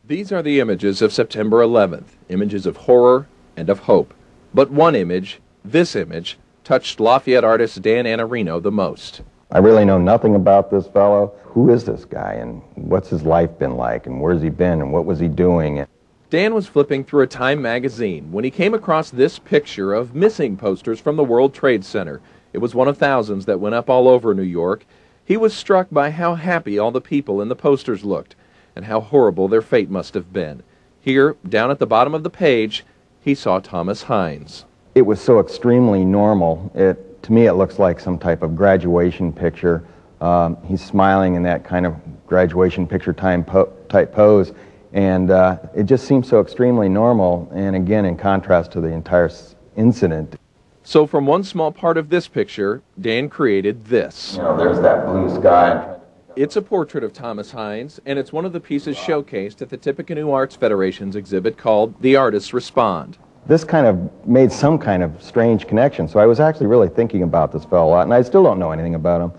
These are the images of September 11th, images of horror and of hope. But one image, this image, touched Lafayette artist Dan Iannarino the most. I really know nothing about this fellow. Who is this guy, and what's his life been like, and where's he been, and what was he doing? Dan was flipping through a Time magazine when he came across this picture of missing posters from the World Trade Center. It was one of thousands that went up all over New York. He was struck by how happy all the people in the posters looked, and how horrible their fate must have been. Here, down at the bottom of the page, he saw Thomas Hynes. It was so extremely normal. To me, it looks like some type of graduation picture. He's smiling in that kind of graduation picture type pose, and it just seems so extremely normal, and again, in contrast to the entire incident. So from one small part of this picture, Dan created this. You know, there's that blue sky. It's a portrait of Thomas Hynes, and it's one of the pieces showcased at the Tippecanoe Arts Federation's exhibit called The Artists Respond. This kind of made some kind of strange connection, so I was actually really thinking about this fellow a lot, and I still don't know anything about him.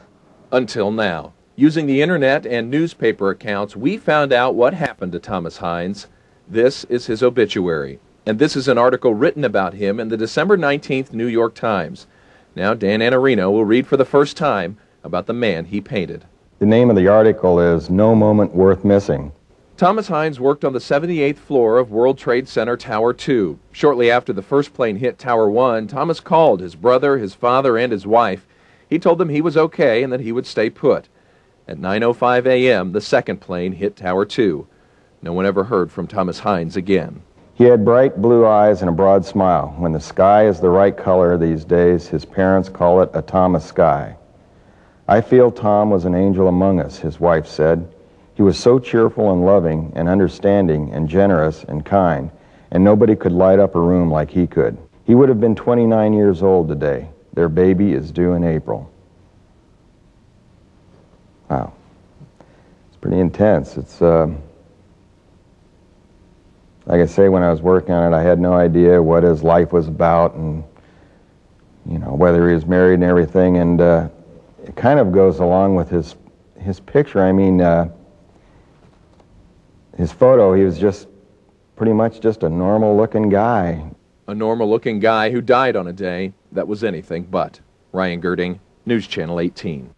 Until now. Using the internet and newspaper accounts, we found out what happened to Thomas Hynes. This is his obituary, and this is an article written about him in the December 19th New York Times. Now Dan Iannarino will read for the first time about the man he painted. The name of the article is No Moment Worth Missing. Thomas Hynes worked on the 78th floor of World Trade Center Tower 2. Shortly after the first plane hit Tower 1, Thomas called his brother, his father, and his wife. He told them he was okay and that he would stay put. At 9:05 a.m., the second plane hit Tower 2. No one ever heard from Thomas Hynes again. He had bright blue eyes and a broad smile. When the sky is the right color these days, his parents call it a Thomas sky. I feel Tom was an angel among us, his wife said. He was so cheerful and loving and understanding and generous and kind, and nobody could light up a room like he could. He would have been 29 years old today. Their baby is due in April. Wow. It's pretty intense. It's, like I say, when I was working on it, I had no idea what his life was about and, you know, whether he was married and everything, and it kind of goes along with his picture. I mean, his photo, he was just pretty much just a normal-looking guy. A normal-looking guy who died on a day that was anything but. Ryan Girding, News Channel 18.